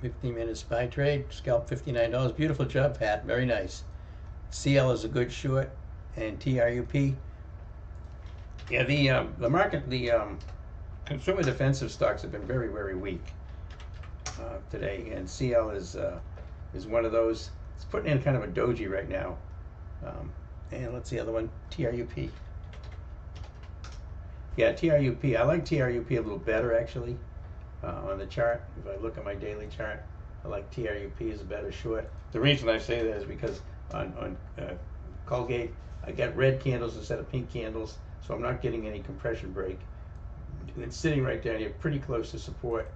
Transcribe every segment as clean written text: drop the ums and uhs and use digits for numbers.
15-minute SPY trade, scalp $59. Beautiful job, Pat. Very nice. CL is a good short, and TRUP. Yeah, the market, the consumer defensive stocks have been very, very weak today, and CL is one of those. It's putting in kind of a doji right now. And let's see the other one, TRUP. Yeah, TRUP. I like TRUP a little better actually on the chart. If I look at my daily chart, I like TRUP as a better short. The reason I say that is because on Colgate, I got red candles instead of pink candles, so I'm not getting any compression break. It's sitting right down here, pretty close to support,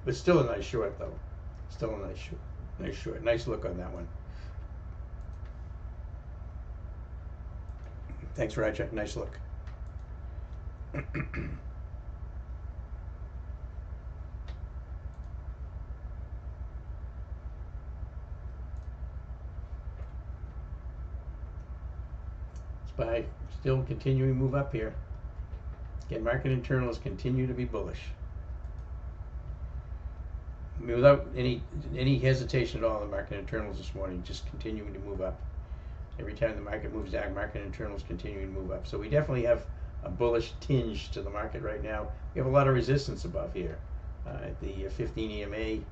but still a nice short though. Still a nice short. Nice short. Nice look on that one. Thanks, Roger. Nice look. SPY still continuing to move up here. Again, market internals continue to be bullish. I mean, without any hesitation at all, the market internals this morning just continuing to move up. Every time the market moves down, market internals continuing to move up. So we definitely have a bullish tinge to the market right now. We have a lot of resistance above here. At the 15 EMA,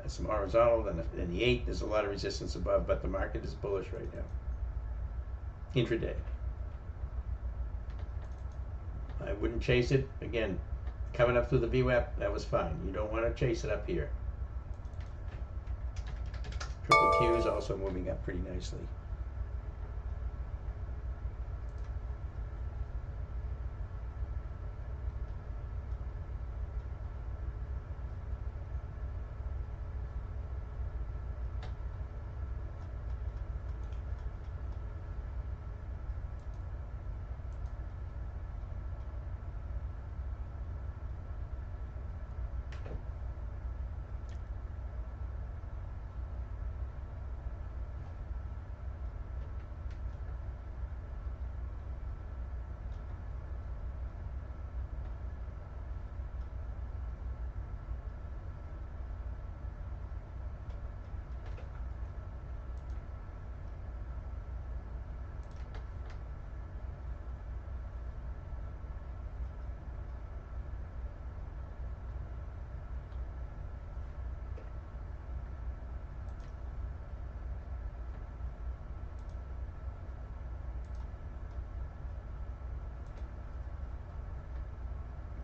some horizontal, then the 8, there's a lot of resistance above, but the market is bullish right now. Intraday. I wouldn't chase it. Again, coming up through the VWAP, that was fine. You don't want to chase it up here. Triple Q is also moving up pretty nicely.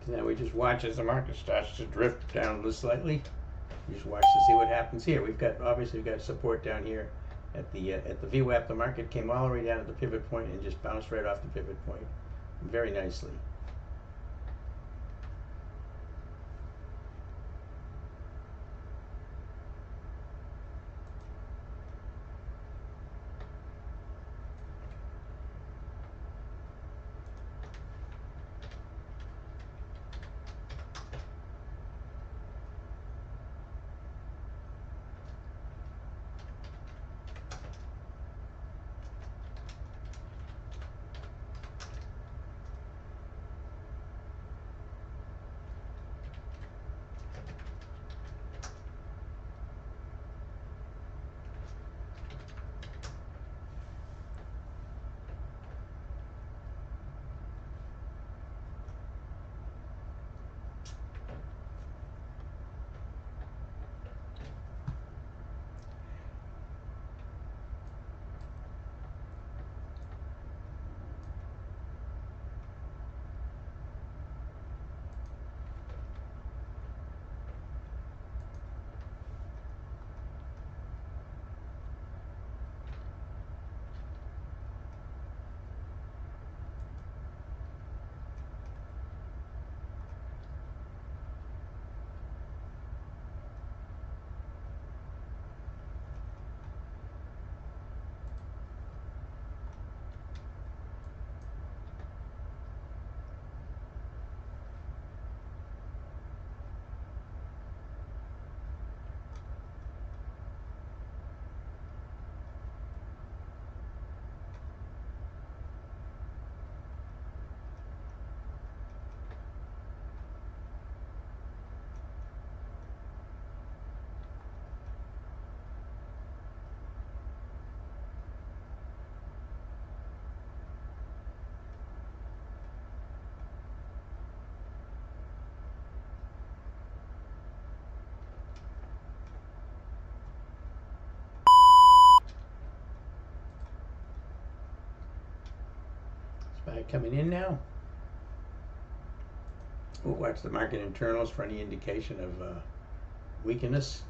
Now we just watch as the market starts to drift down just slightly. You just watch to see what happens here. We've got support down here at the VWAP. The market came all the way down at the pivot point and just bounced right off the pivot point very nicely. SPY coming in now. We'll watch the market internals for any indication of weakness.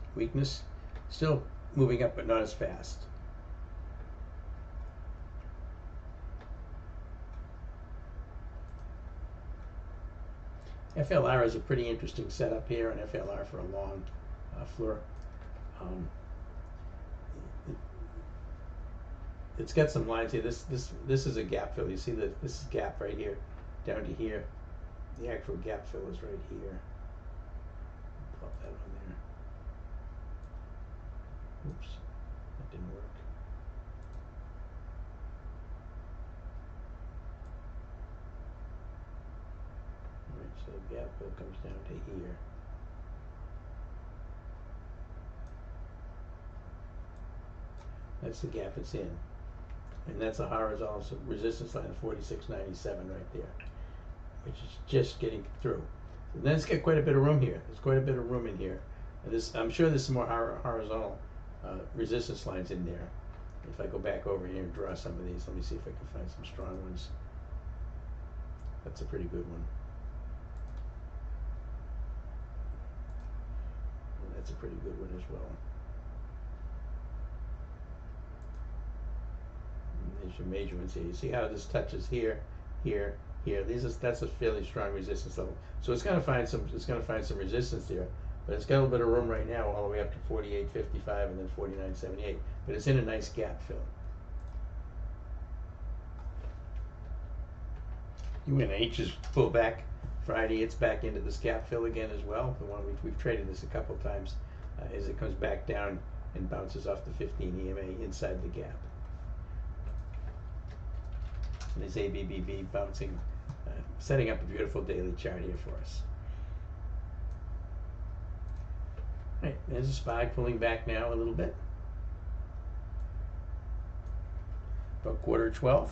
Still moving up, but not as fast. FLR is a pretty interesting setup here, and FLR for a long floor. It's got some lines here. This is a gap fill. You see that this is gap right here, down to here. The actual gap fill is right here. Plop that on there. Oops, that didn't work. All right, so the gap fill comes down to here. That's the gap it's in. And that's a horizontal resistance line of 46.97 right there, which is just getting through. And then it's got quite a bit of room here. There's quite a bit of room in here. I'm sure there's some more horizontal resistance lines in there. If I go back over here and draw some of these, let me see if I can find some strong ones. That's a pretty good one. And that's a pretty good one as well. There's your major ones here. You see how this touches here, here, here. That's a fairly strong resistance level. So it's going to find some. It's going to find some resistance there, but it's got a little bit of room right now, all the way up to 48.55 and then 49.78. But it's in a nice gap fill. UNH is pulled back Friday. It's back into this gap fill again as well. The one we've traded this a couple times as it comes back down and bounces off the 15 EMA inside the gap. And this ABBB bouncing, setting up a beautiful daily chart here for us. All right, there's a SPY pulling back now a little bit. About 11:45.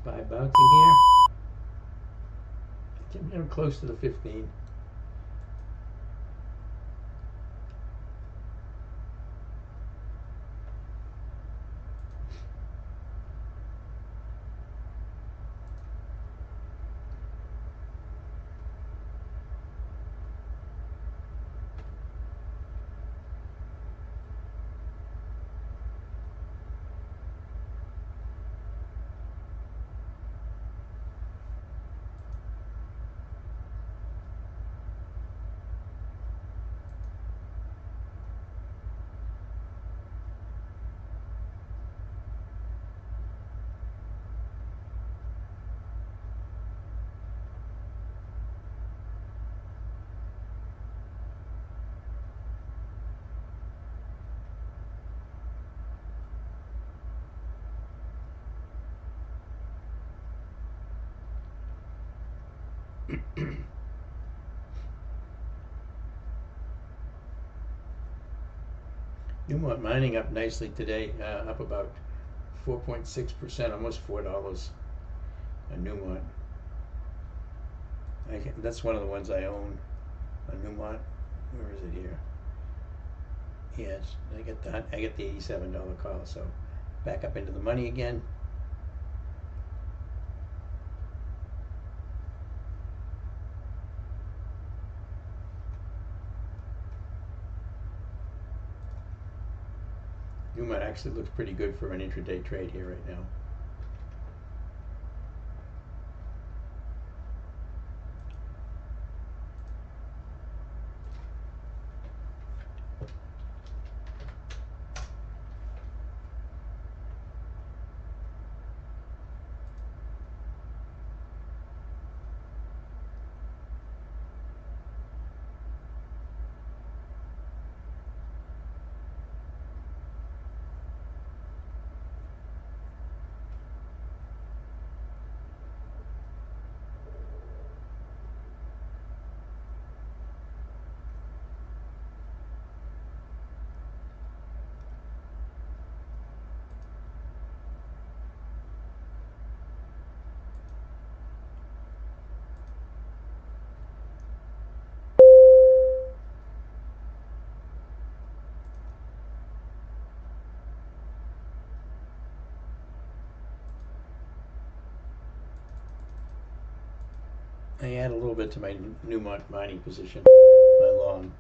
SPY bouncing here. I'm close to the 15. Newmont mining up nicely today, up about 4.6%, almost $4 a Newmont. That's one of the ones I own, a Newmont. Where is it here? Yes, I get the $87 call, so back up into the money again. actually looks pretty good for an intraday trade here right now. I add a little bit to my new mining position, my long.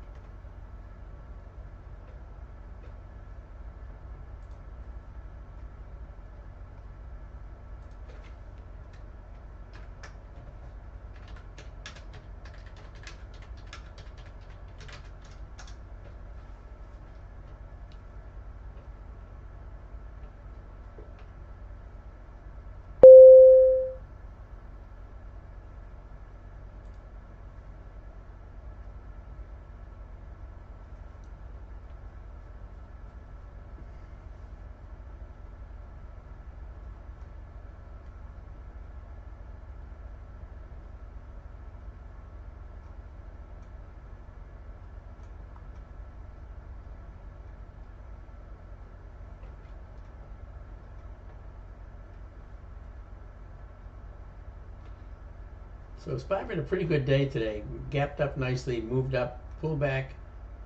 So SPY had a pretty good day today. Gapped up nicely, moved up, pulled back,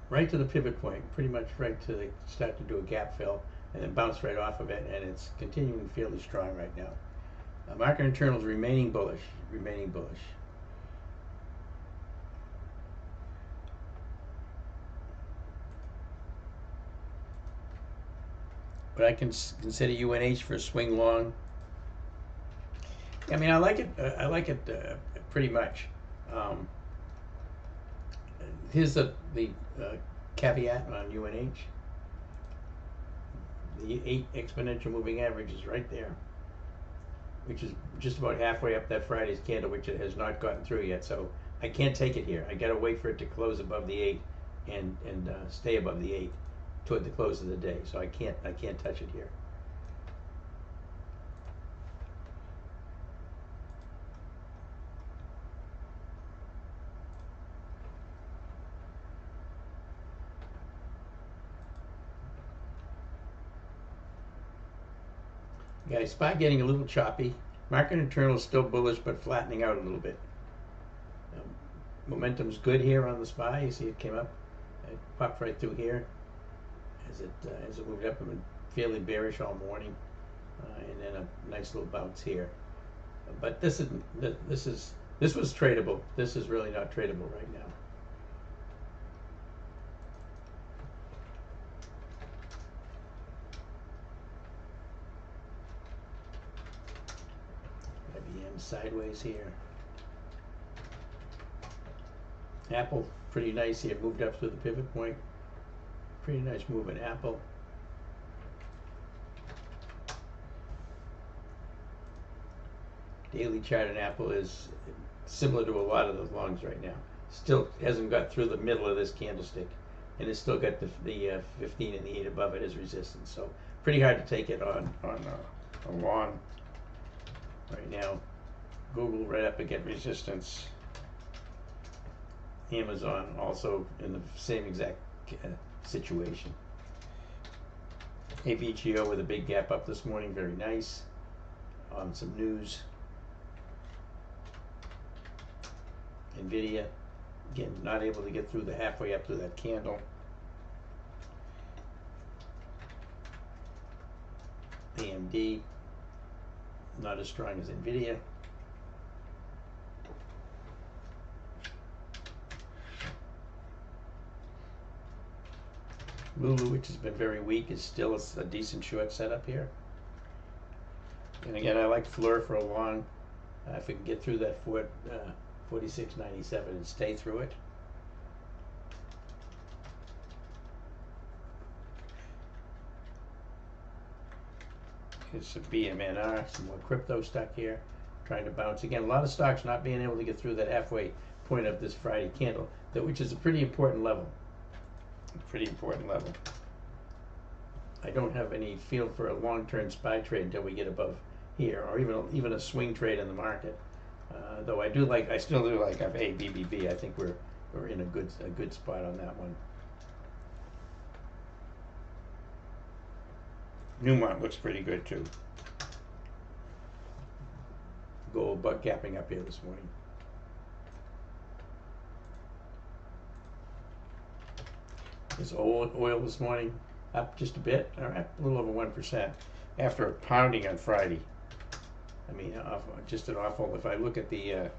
right to the pivot point, pretty much right to the start to do a gap fill, and then bounced right off of it, and it's continuing fairly strong right now. Market internals remaining bullish, remaining bullish. But I can consider UNH for a swing long. I mean, I like it. I like it pretty much. Here's the caveat on UNH. The 8 exponential moving average is right there, which is just about halfway up that Friday's candle, which it has not gotten through yet. So I can't take it here. I got to wait for it to close above the 8 and stay above the 8 toward the close of the day. So I can't touch it here. Guys, SPY getting a little choppy. Market internal is still bullish, but flattening out a little bit. Momentum's good here on the SPY. You see it came up, it popped right through here as it moved up. I've been fairly bearish all morning, and then a nice little bounce here. But this was tradable. This is really not tradable right now. IBM sideways here. Apple pretty nice here, moved up through the pivot point. Pretty nice move in Apple. Daily chart in Apple is similar to a lot of the longs right now. Still hasn't got through the middle of this candlestick, and it's still got the 15 and the 8 above it as resistance. So pretty hard to take it on a long right now. Google right up against resistance. Amazon also in the same exact situation. AVGO with a big gap up this morning, very nice. On some news. NVIDIA, again, not able to get through the halfway up to that candle. AMD, not as strong as NVIDIA. Lulu, which has been very weak, is still a decent short setup here. And again, I like Fleur for a long. If we can get through that 46.97 and stay through it. It's a BMNR, some more crypto stuck here, trying to bounce. Again, a lot of stocks not being able to get through that halfway point of this Friday candle, which is a pretty important level. I don't have any feel for a long-term SPY trade until we get above here, or even a swing trade in the market. Though I still do like BBB. I think we're in a good spot on that one. Newmont looks pretty good too. Gold bug capping up here this morning. This oil this morning up just a bit, or up a little over 1% after a pounding on Friday. I mean, just an awful. If I look at the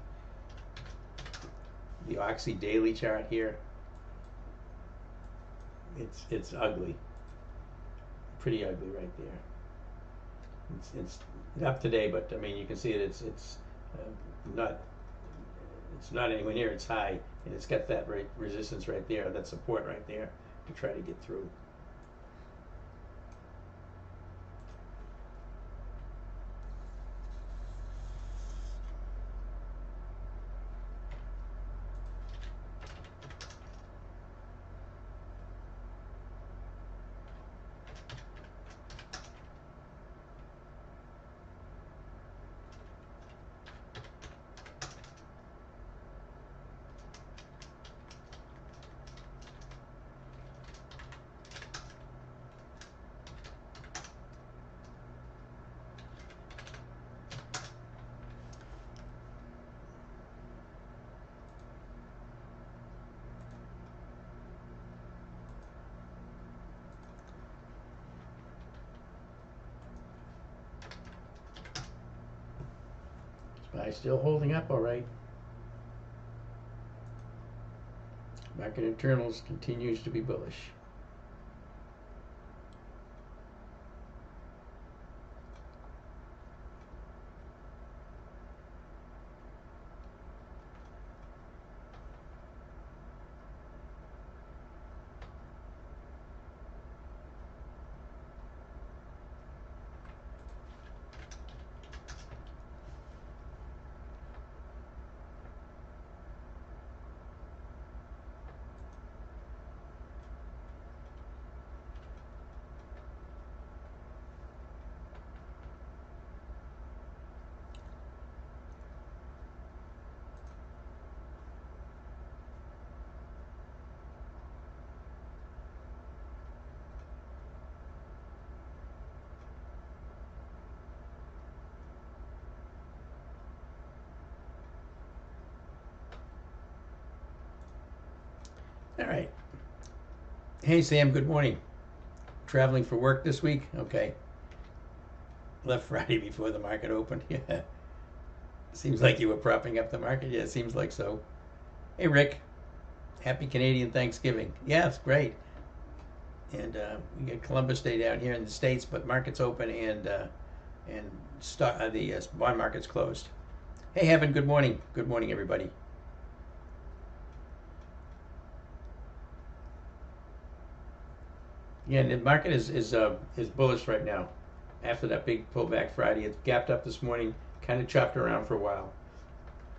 Oxy daily chart here, it's ugly. Pretty ugly right there. It's up today, but I mean you can see that it's not anywhere near its high, and it's got that resistance right there, that support right there to try to get through. SPY still holding up all right. Market internals continues to be bullish. All right. Hey, Sam, good morning. Traveling for work this week? Okay. Left Friday before the market opened. Yeah. Seems like you were propping up the market. Yeah, it seems like so. Hey, Rick. Happy Canadian Thanksgiving. Yeah, it's great. And we got Columbus Day down here in the States, but market's open and the bond market's closed. Hey, Heaven, good morning. Good morning, everybody. Yeah, and the market is bullish right now. After that big pullback Friday, it gapped up this morning, kind of chopped around for a while,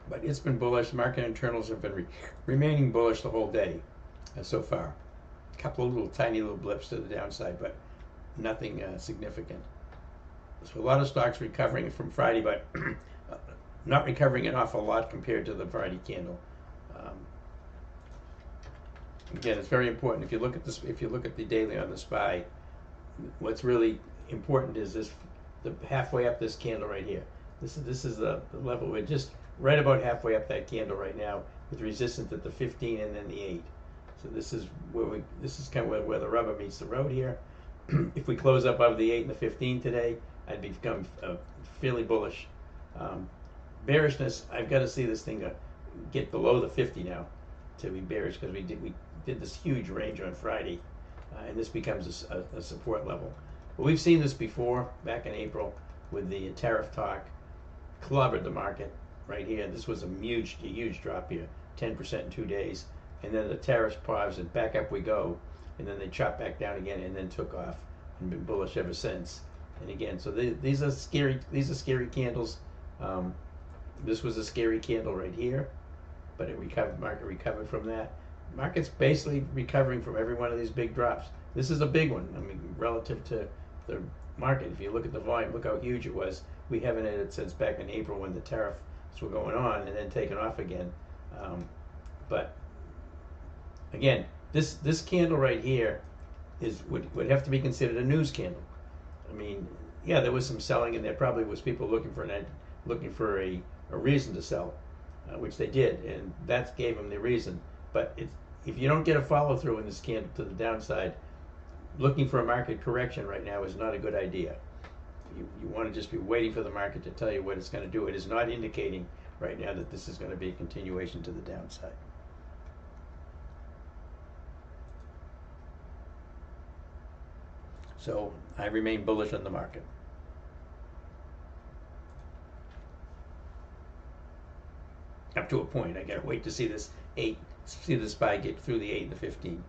but it's been bullish. Market internals have been remaining bullish the whole day so far. A couple of tiny little blips to the downside, but nothing significant. So a lot of stocks recovering from Friday, but not recovering an awful lot compared to the Friday candle. Again, it's very important. If you look at this, if you look at the daily on the SPY, what's really important is the halfway up this candle right here. This is the level. We're just right about halfway up that candle right now, with resistance at the 15 and then the 8. So this is kind of where the rubber meets the road here. If we close up above the 8 and the 15 today, I'd become fairly bullish. Bearishness, I've got to see this thing get below the 50 now to be bearish, because we did this huge range on Friday, and this becomes a support level. But we've seen this before, back in April, with the tariff talk, clobbered the market right here. This was a huge drop here, 10% in 2 days, and then the tariffs paused and back up we go, and then they chopped back down again and then took off and been bullish ever since. And again, so these are scary. These are scary candles. This was a scary candle right here, but it recovered. Market recovered from that. Market's basically recovering from every one of these big drops. This is a big one. I mean, relative to the market, if you look at the volume, look how huge it was. We haven't had it since back in April when the tariffs were going on and then taken off again. But again, this candle right here would have to be considered a news candle. I mean, yeah, there was some selling, and there probably was people looking for a reason to sell, which they did, and that gave them the reason. But if you don't get a follow through in this candle to the downside, looking for a market correction right now is not a good idea. You want to just be waiting for the market to tell you what it's going to do. It is not indicating right now that this is going to be a continuation to the downside. So I remain bullish on the market. Up to a point. I gotta wait to see this SPY get through the 8 and the 15.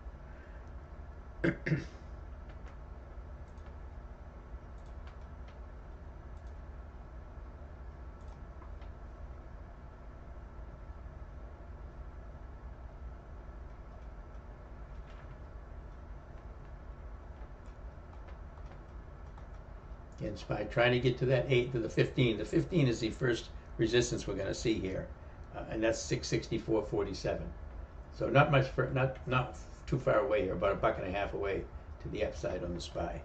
Again, SPY trying to get to that 8 to the 15. The 15 is the first resistance we're going to see here, and that's 664.47. So not much for not too far away here, about $1.50 away to the upside on the SPY.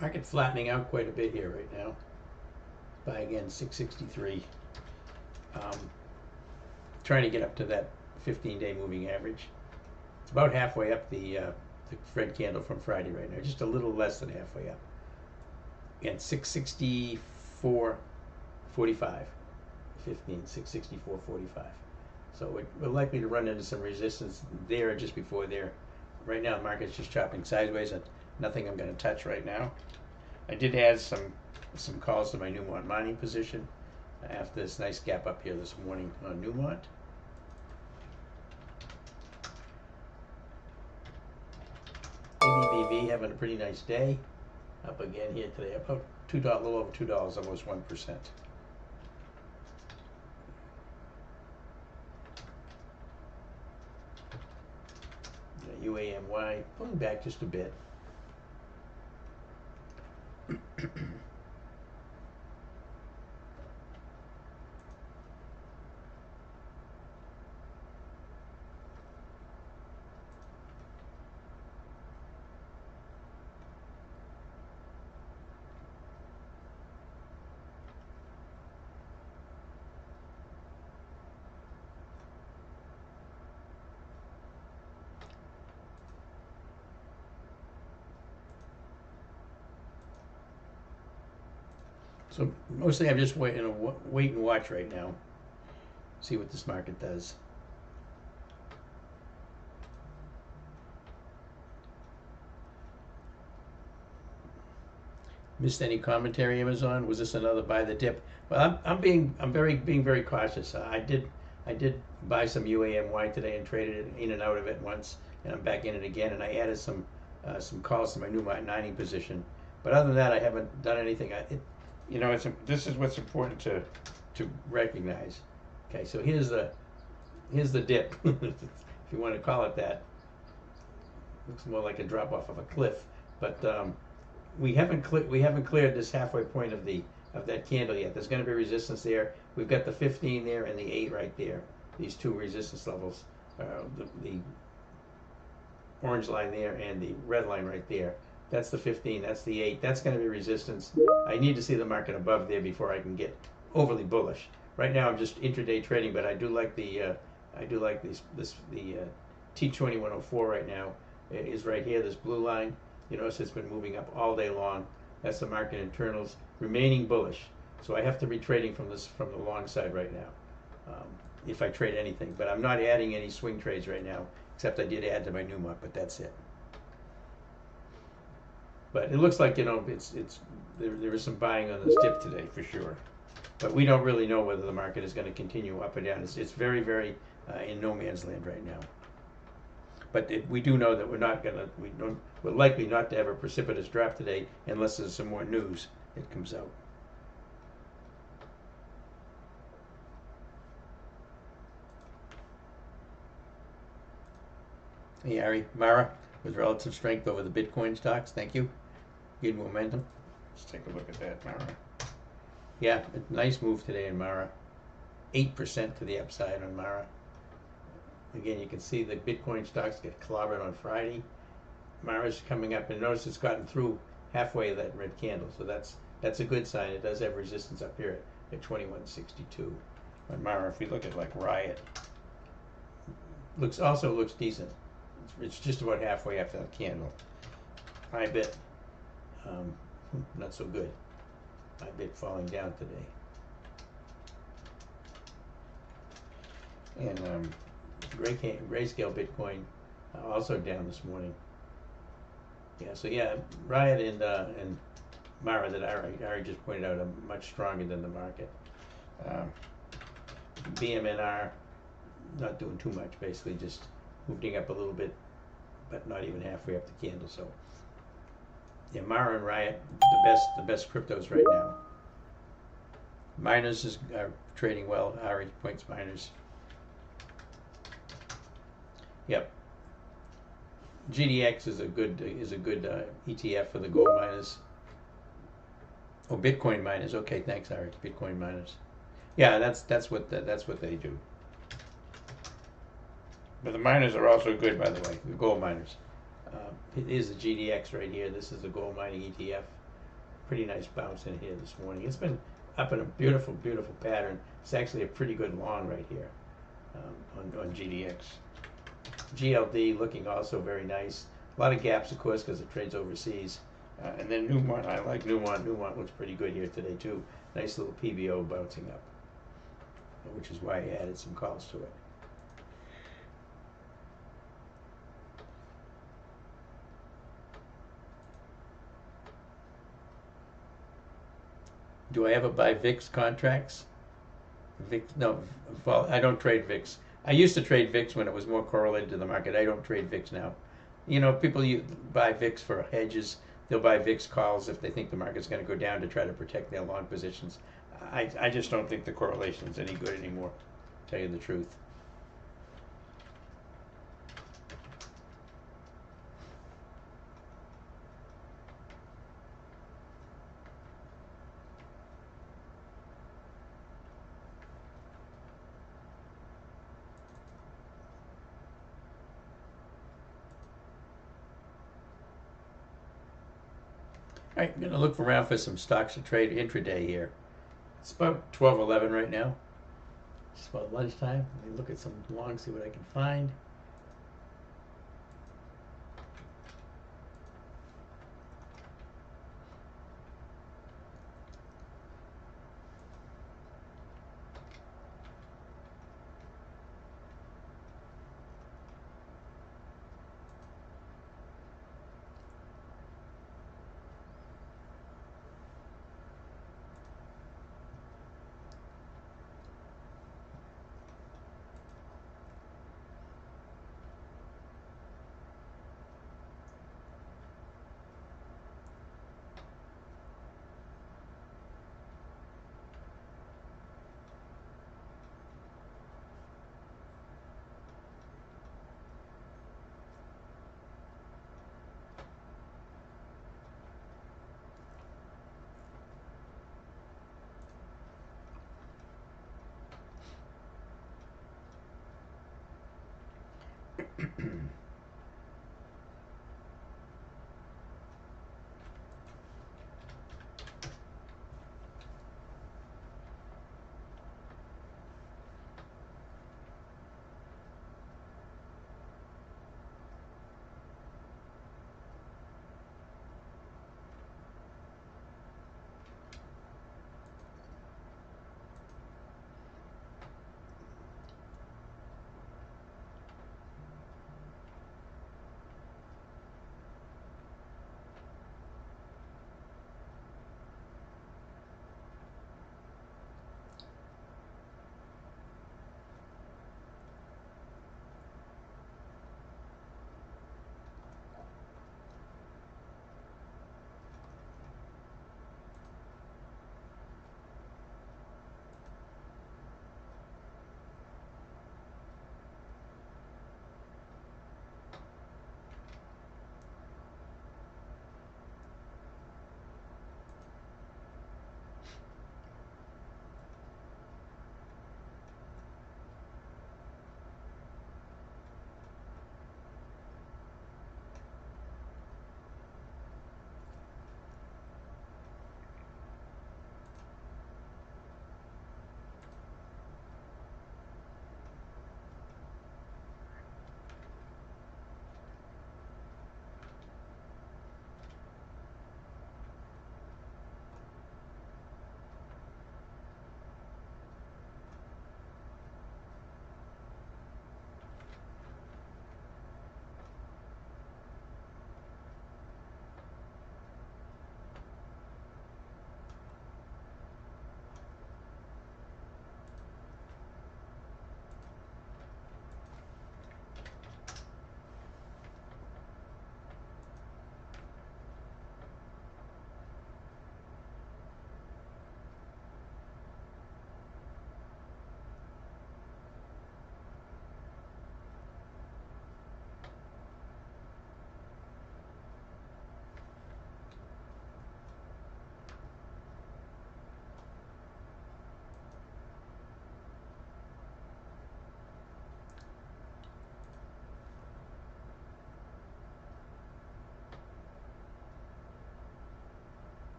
Market flattening out quite a bit here right now. Buy again 663. Trying to get up to that 15-day moving average. It's about halfway up the red candle from Friday right now, just a little less than halfway up. Again, 664.45. 15, 664.45. So we're likely to run into some resistance there or just before there. Right now the market's just chopping sideways and nothing I'm going to touch right now. I did add some calls to my Newmont mining position after this nice gap up here this morning on Newmont. ABBV having a pretty nice day. Up again here today, about $2, a little over $2, almost 1%. UAMY pulling back just a bit. So mostly I'm just wait and watch right now. See what this market does. Missed any commentary, Amazon? Was this another buy the dip? Well, I'm being very cautious. I did buy some UAMY today and traded it in and out of it once, and I'm back in it again. And I added some calls to my Newmont 90 position. But other than that, I haven't done anything. This is what's important to recognize. Okay, so here's the dip, if you want to call it that. Looks more like a drop off of a cliff, but we haven't cleared this halfway point of that candle yet. There's going to be resistance there. We've got the 15 there and the 8 right there. These two resistance levels, the orange line there and the red line right there. That's the 15, that's the 8, that's going to be resistance. I need to see the market above there before I can get overly bullish. Right now I'm just intraday trading, but I do like the T2104 right now. It is right here, this blue line. You notice it's been moving up all day long. That's the market internals remaining bullish. So I have to be trading from the long side right now, if I trade anything. But I'm not adding any swing trades right now, except I did add to my Newmont, but that's it. But it looks like, there is some buying on this dip today for sure. But we don't really know whether the market is going to continue up and down. It's very, very in no man's land right now. But we do know that we're likely not to have a precipitous drop today unless there's some more news that comes out. Hey, Ari, Mara, with relative strength over the Bitcoin stocks. Thank you. Good momentum. Let's take a look at that, Mara. Yeah, a nice move today in Mara. 8% to the upside on Mara. Again, you can see the Bitcoin stocks get clobbered on Friday. Mara's coming up, and notice it's gotten through halfway of that red candle, so that's a good sign. It does have resistance up here at 2162 on Mara. If we look at like Riot, looks decent. It's just about halfway up that candle. Ibit, not so good. Ibit falling down today. And grayscale Bitcoin also down this morning. Yeah, so yeah, Riot and Mara that Ari just pointed out are much stronger than the market. BMNR not doing too much, basically just moving up a little bit, but not even halfway up the candle. So yeah, Mara and Riot, the best cryptos right now. Miners are trading well. Ari points miners. Yep. GDX is a good ETF for the gold miners. Oh, Bitcoin miners. Okay, thanks, Ari. Bitcoin miners. Yeah, that's what they do. But the miners are also good, by the way. The gold miners. Here's the GDX right here. This is the gold mining ETF. pretty nice bounce in here this morning. It's been up in a beautiful, beautiful pattern. It's actually a pretty good long right here on GDX. GLD looking also very nice. A lot of gaps, of course, because it trades overseas. And then Newmont, I like Newmont. Newmont looks pretty good here today, too. Nice little PBO bouncing up, which is why I added some calls to it. Do I ever buy VIX contracts? VIX, no, I don't trade VIX. I used to trade VIX when it was more correlated to the market. I don't trade VIX now. You know, people buy VIX for hedges. They'll buy VIX calls if they think the market's going to go down to try to protect their long positions. I just don't think the correlation is any good anymore, to tell you the truth. All right, I'm going to look around for some stocks to trade intraday here. It's about 12:11 right now. It's about lunchtime. Let me look at some longs, see what I can find.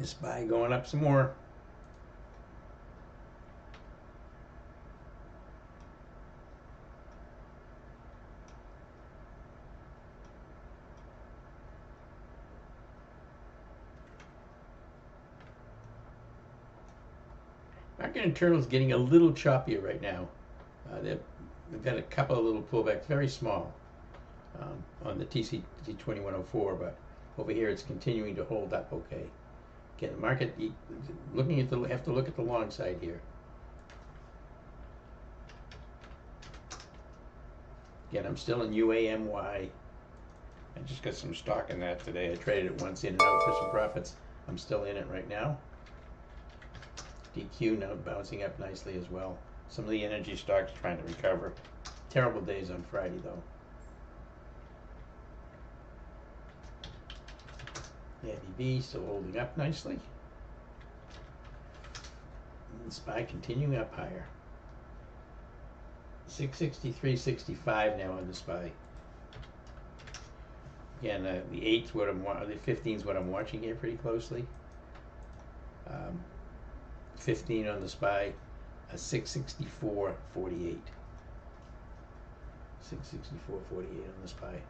This SPY going up some more. Market internals getting a little choppier right now. They've got a couple of little pullbacks, very small, on the TC 2104, but over here it's continuing to hold up okay. Again, the market, looking at have to look at the long side here. Again, I'm still in UAMY. I just got some stock in that today. I traded it once in and out for some profits. I'm still in it right now. DQ now bouncing up nicely as well. Some of the energy stocks trying to recover. Terrible days on Friday though. ABB still holding up nicely. And SPY continuing up higher. 663.65 now on the SPY. Again, the 8's what the 15's what I'm watching here pretty closely. 15 on the SPY, 664.48. 664.48 on the SPY.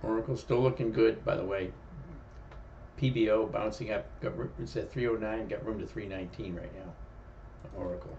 Oracle still looking good, by the way. PBO bouncing up, it's at 309, got room to 319 right now. Oracle.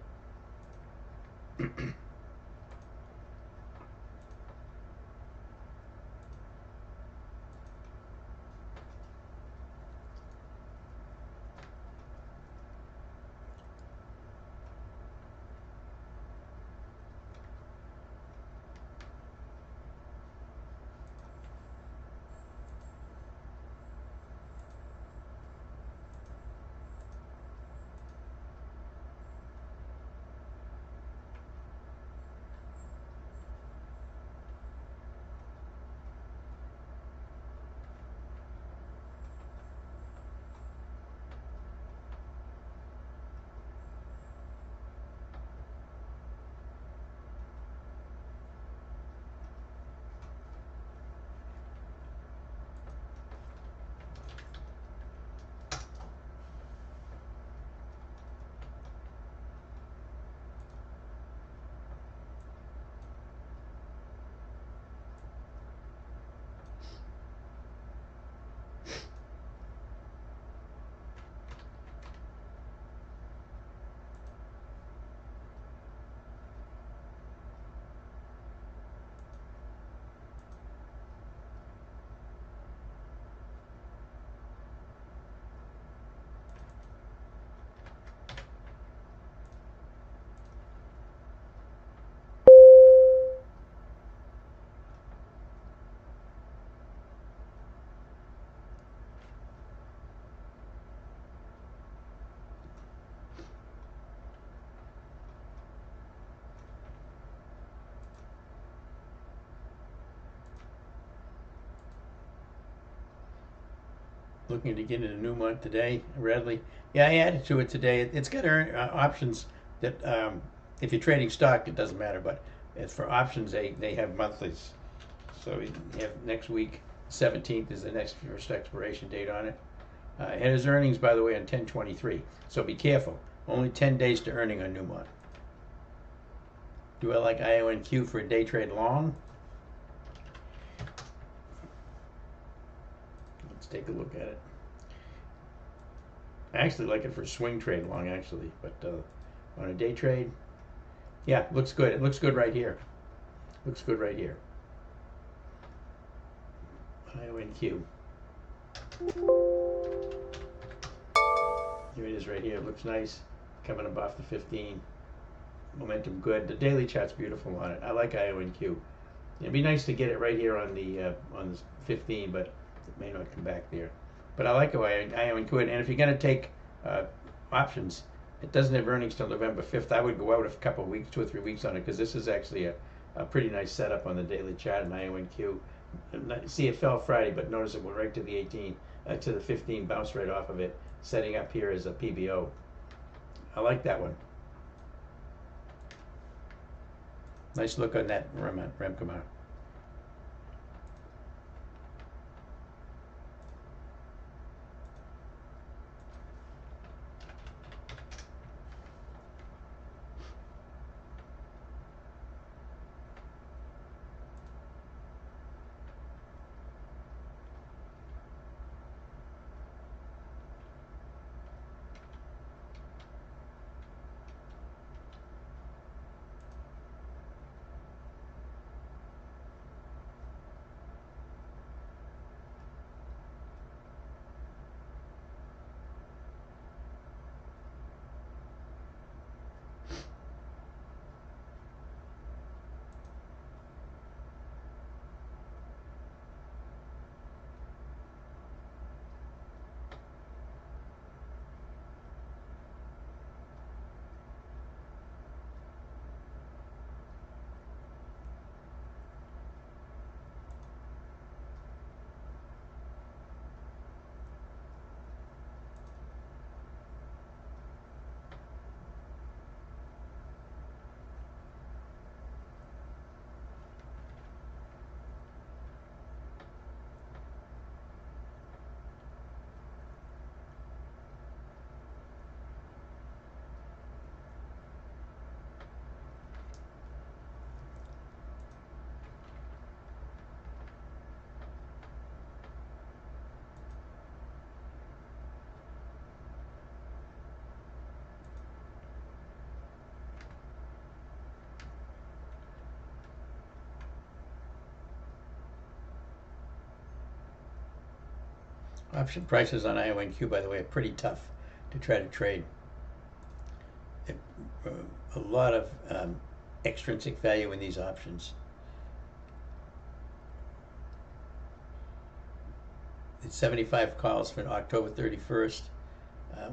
Looking to get in a new month today, Redley. Yeah, I added to it today. It's got options that if you're trading stock, it doesn't matter. But for options, they have monthlies. So you have next week, 17th is the next first expiration date on it. It has earnings, by the way, on 10/23. So be careful. Only 10 days to earning on Newmont. Do I like IONQ for a day trade long? Let's take a look at it. I actually like it for a swing trade long, actually, but on a day trade, yeah, looks good. It looks good right here. Looks good right here. IONQ. Here it is right here. It looks nice. Coming up off the 15. Momentum good. The daily chart's beautiful on it. I like IONQ. It'd be nice to get it right here on the 15, but it may not come back there. But I like IONQ. And if you're going to take options, it doesn't have earnings till November 5th. I would go out a couple of weeks, 2 or 3 weeks on it, because this is actually a pretty nice setup on the daily chart in IONQ. See, it fell Friday, but notice it went right to the 18, to the 15, bounced right off of it, setting up here as a PBO. I like that one. Nice look on that Remkamar. Option prices on IONQ, by the way, are pretty tough to try to trade. It, a lot of extrinsic value in these options. It's 75 calls for October 31st,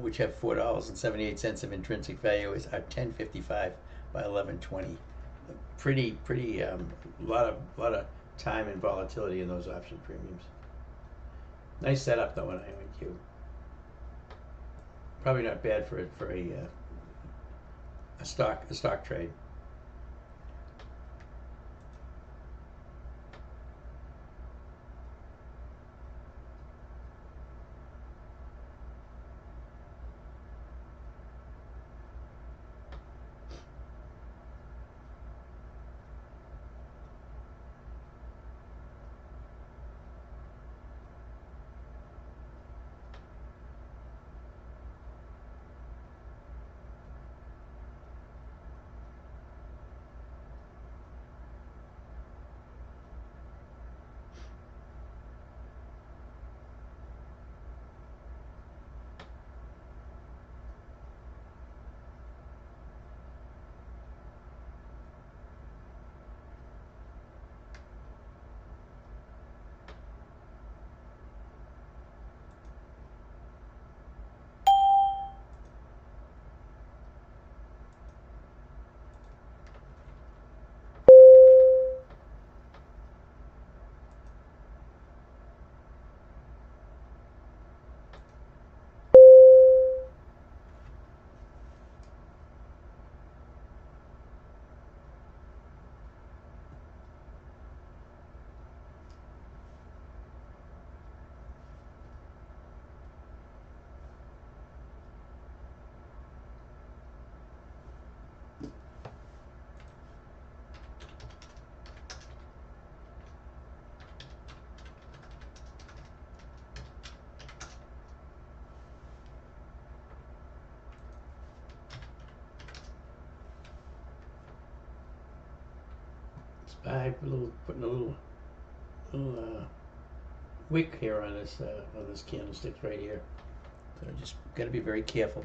which have $4.78 of intrinsic value, is our 1055 by 1120. Pretty lot of time and volatility in those option premiums. Nice setup though on IONQ. Probably not bad for a stock trade. SPY putting a little wick here on this candlestick right here. So just got to be very careful.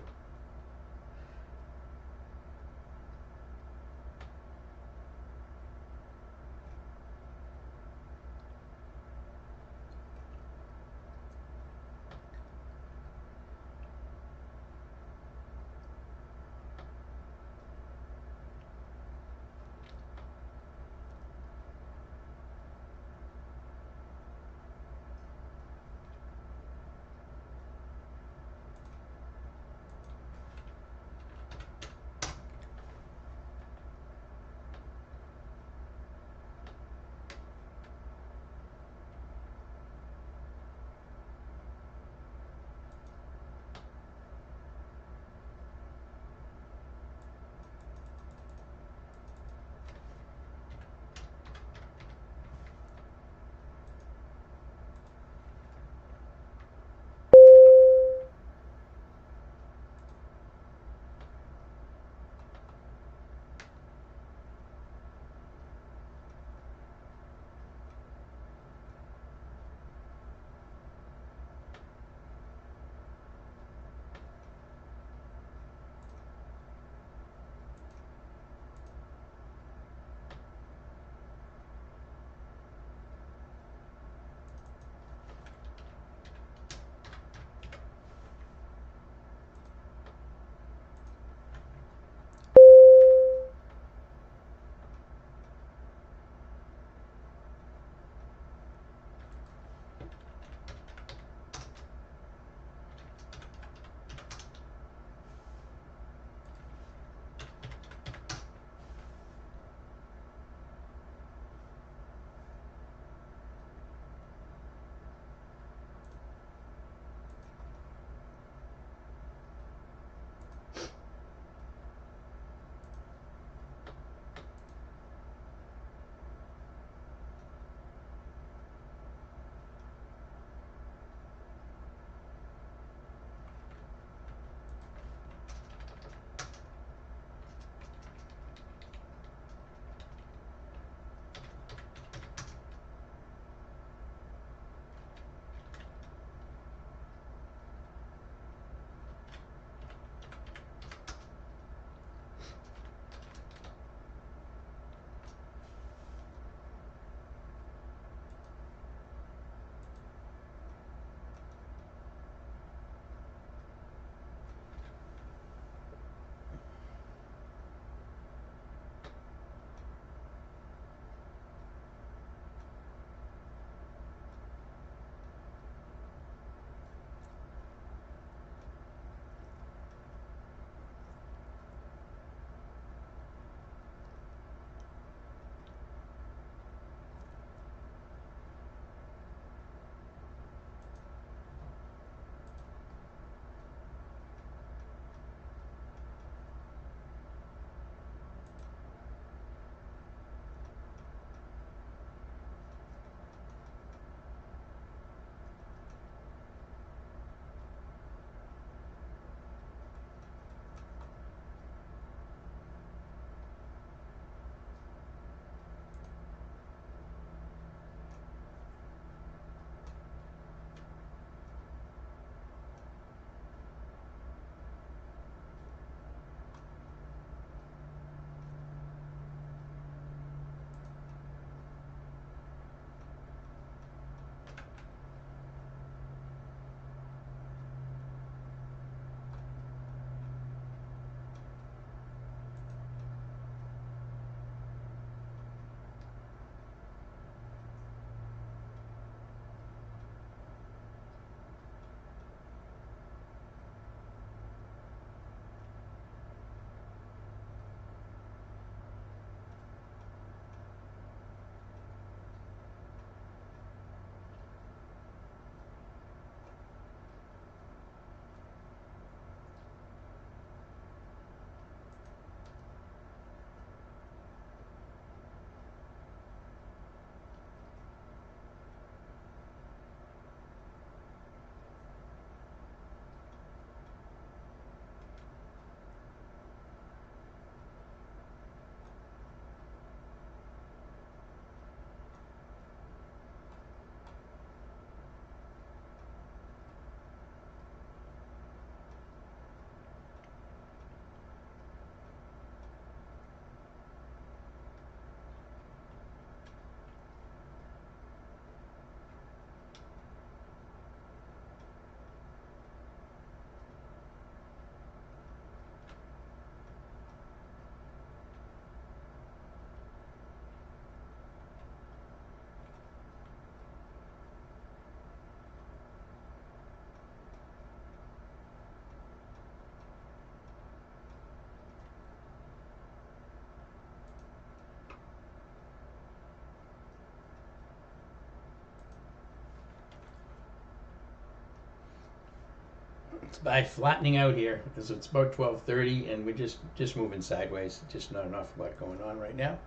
by flattening out here because it's about 12:30 and we're just moving sideways. Just not an awful lot going on right now.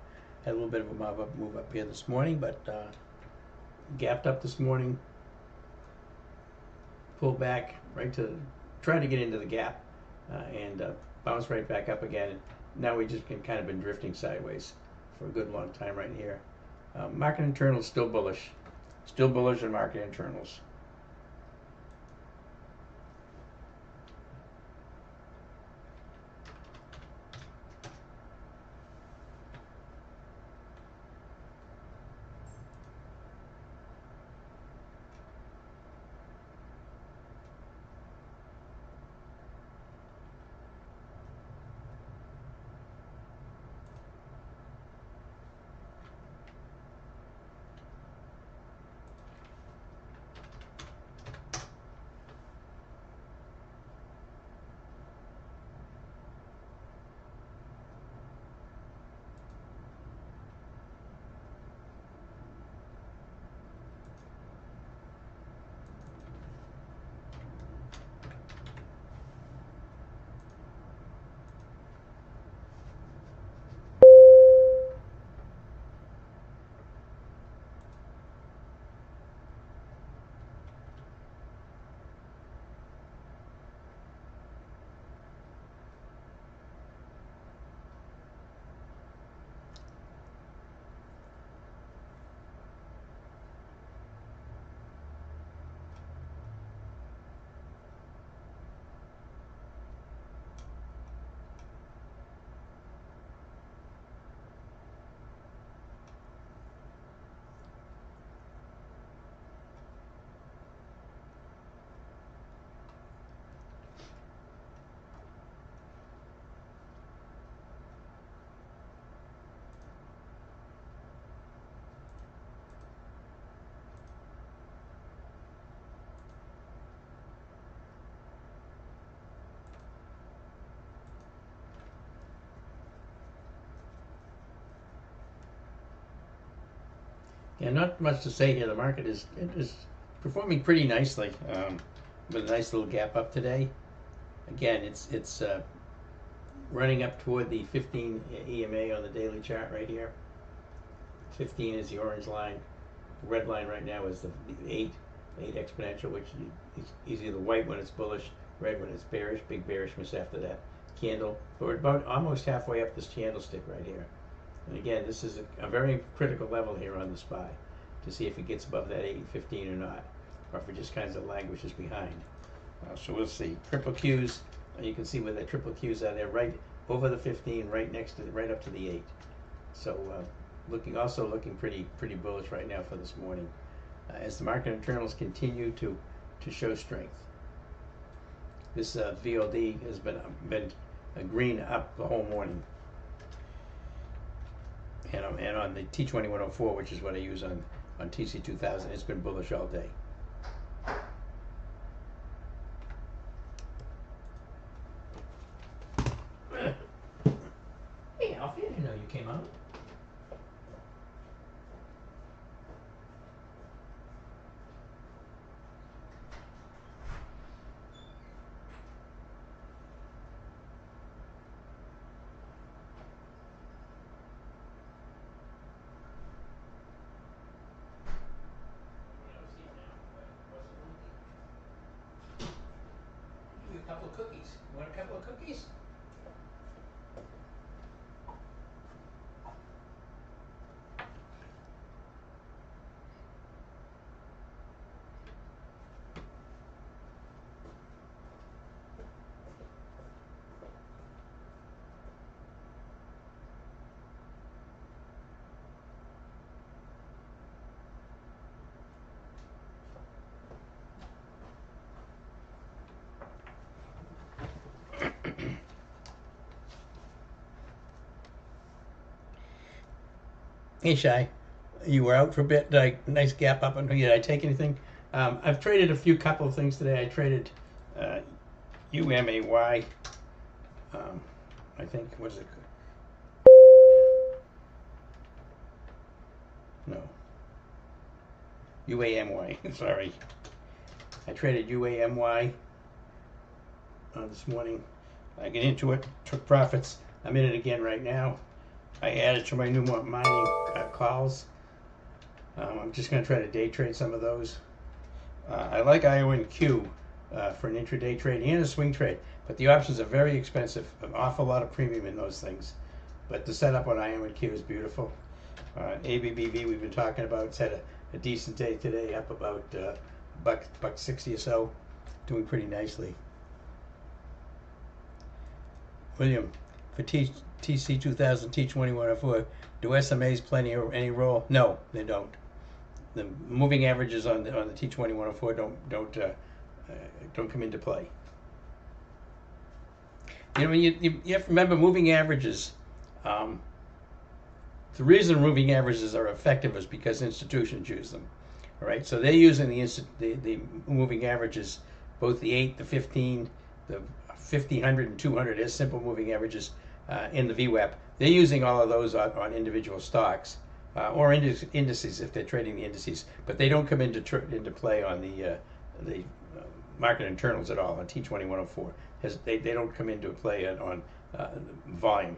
Had a little bit of a move up here this morning, but gapped up this morning, pulled back right to trying to get into the gap, and bounced right back up again. And now we just kind of been drifting sideways for a good long time right here. Market internals still bullish on market internals. Yeah, not much to say here. The market is performing pretty nicely, with a nice little gap up today. Again, it's running up toward the 15 EMA on the daily chart right here. 15 is the orange line. The red line right now is the 8 exponential, which is either white when it's bullish, red when it's bearish. Big bearishness after that candle. But we're about almost halfway up this candlestick right here. And again, this is a very critical level here on the SPY to see if it gets above that 8 and 15 or not, or if it just kind of languishes behind. So we'll see. Triple Qs, you can see where the triple Qs are there, right over the 15, right next to, right up to the 8. So looking pretty bullish right now for this morning, as the market internals continue to show strength. This VOD has been green up the whole morning. And on the T2104, which is what I use on TC2000, it's been bullish all day. Hey, Alfie, I didn't know you came out. Give you a couple of cookies. You want a couple of cookies? Hey, Shai, you were out for a bit. Nice gap up. Did I take anything? I've traded a couple of things today. I traded UMAY. I think, what is it? No. UAMY. Sorry. I traded UAMY this morning. I get into it, took profits. I'm in it again right now. I added to my new mining calls. I'm just going to try to day trade some of those. I like IONQ for an intraday trade and a swing trade, but the options are very expensive. An awful lot of premium in those things. But the setup on IONQ is beautiful. ABBV we've been talking about. It's had a decent day today, up about buck 60 or so, doing pretty nicely. William, for TC 2000 T2104, do SMAs play any role? No, they don't. The moving averages on the T2104 don't come into play. You know, you have to remember moving averages. The reason moving averages are effective is because institutions use them. All right, so they're using the moving averages, both the 8, the 15, the 50, 100, and 200 as simple moving averages in the VWAP. They're using all of those on individual stocks or indices if they're trading the indices, but they don't come into play on the market internals at all on T2104. They don't come into play on volume.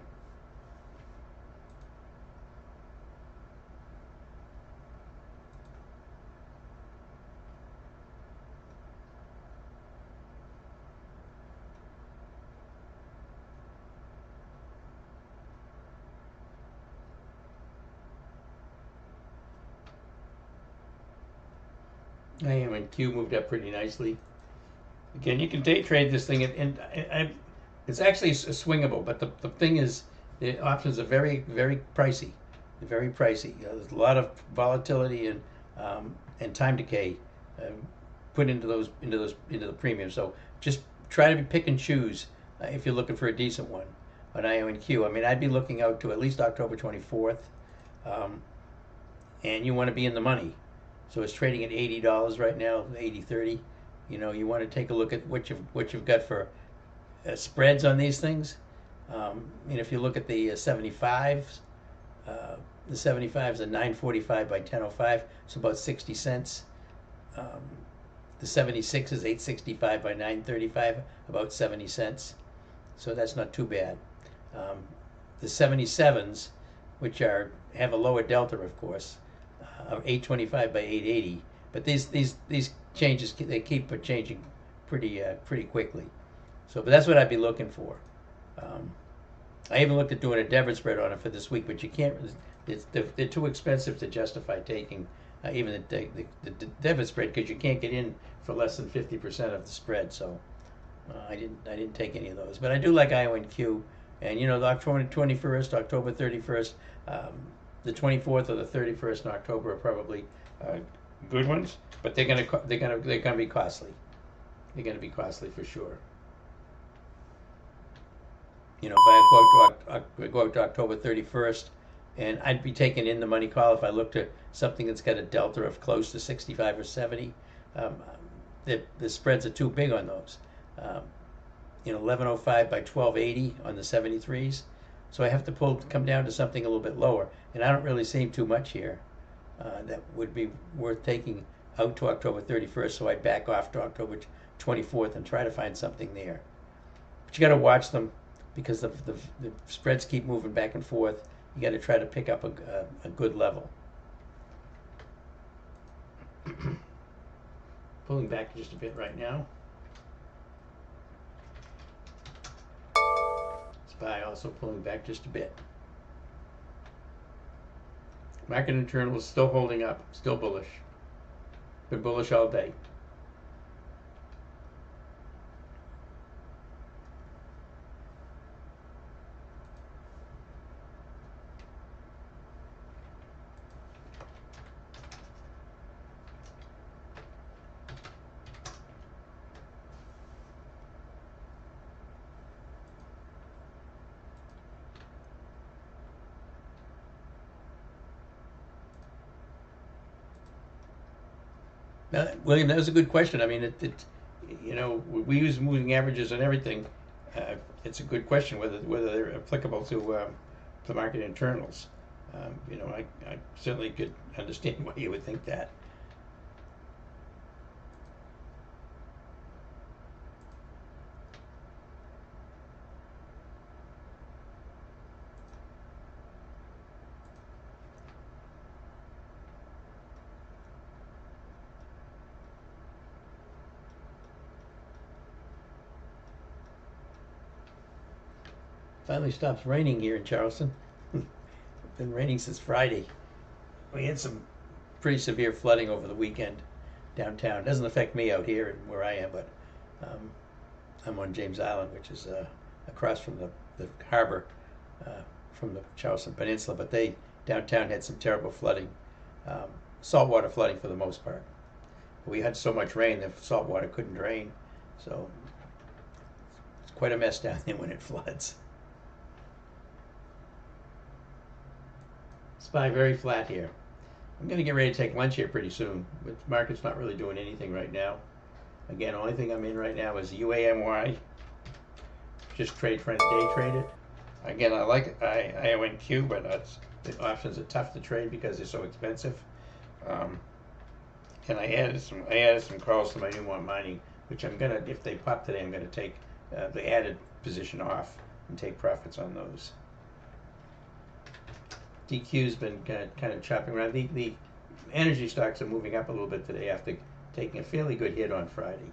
IONQ moved up pretty nicely. Again, you can day trade this thing, and it's actually swingable. But the thing is, the options are very, very pricey. They're very pricey. You know, there's a lot of volatility and time decay put into the premium. So just try to pick and choose if you're looking for a decent one on IONQ. I mean, I'd be looking out to at least October 24th, and you want to be in the money. So it's trading at $80 right now, 80.30. You know, you want to take a look at what you've got for spreads on these things. And if you look at the 75s, the 75s are 945 by 1005, so about 60 cents. The 76 is 865 by 935, about 70 cents. So that's not too bad. The 77s, which have a lower delta, of course, are 825 by 880. But these changes, they keep changing pretty quickly. So, but that's what I'd be looking for. I even looked at doing a debit spread on it for this week, but you can't. They're too expensive to justify taking even the debit spread, because you can't get in for less than 50% of the spread. So I didn't take any of those. But I do like IONQ, and you know, the October 21st, October 31st, the 24th or the 31st in October are probably good ones, but they're gonna be costly. They're gonna be costly for sure. You know, if I go out to October 31st, and I'd be taking in the money call if I looked at something that's got a delta of close to 65 or 70. The spreads are too big on those. You know, 1105 by 1280 on the 73s. So I have to come down to something a little bit lower, and I don't really see too much here that would be worth taking out to October 31st. So I'd back off to October 24th and try to find something there. But you got to watch them, because the spreads keep moving back and forth. You got to try to pick up a good level. Pulling back just a bit right now. SPY also pulling back just a bit. Market internal is still holding up, still bullish. Been bullish all day. Now, William, that was a good question. I mean, you know, we use moving averages and everything. It's a good question whether they're applicable to the market internals. You know, I certainly could understand why you would think that. Finally stops raining here in Charleston. It's been raining since Friday. We had some pretty severe flooding over the weekend downtown. It doesn't affect me out here and where I am, but I'm on James Island, which is across from the harbor from the Charleston Peninsula. But they downtown had some terrible flooding, saltwater flooding for the most part. But we had so much rain that salt water couldn't drain, so it's quite a mess down there when it floods. SPY very flat here. I'm going to get ready to take lunch here pretty soon. But the market's not really doing anything right now. Again, the only thing I'm in right now is UAMY. Just trade friends day trade it. Again, I like IONQ, but the options are tough to trade because they're so expensive. And I added some calls to my Newmont mining, which I'm gonna, if they pop today, I'm gonna take the added position off and take profits on those. DQ's been kind of chopping around. The energy stocks are moving up a little bit today after taking a fairly good hit on Friday.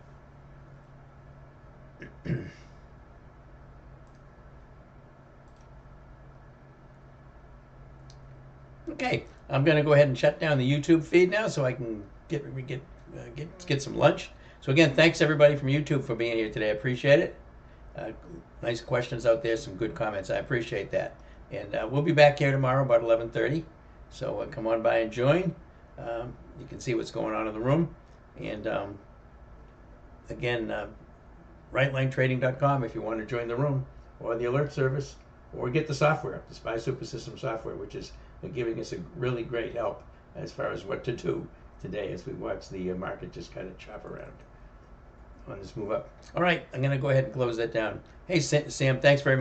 Okay, I'm going to go ahead and shut down the YouTube feed now so I can get some lunch. So again, thanks everybody from YouTube for being here today. I appreciate it. Nice questions out there, some good comments. I appreciate that. And we'll be back here tomorrow about 11:30. So come on by and join. You can see what's going on in the room. And again, rightlinetrading.com if you want to join the room, or the alert service, or get the software, the SPY Super System software, which is giving us a really great help as far as what to do today as we watch the market just kind of chop around on this move up. All right, I'm going to go ahead and close that down. Hey, Sam, thanks very much.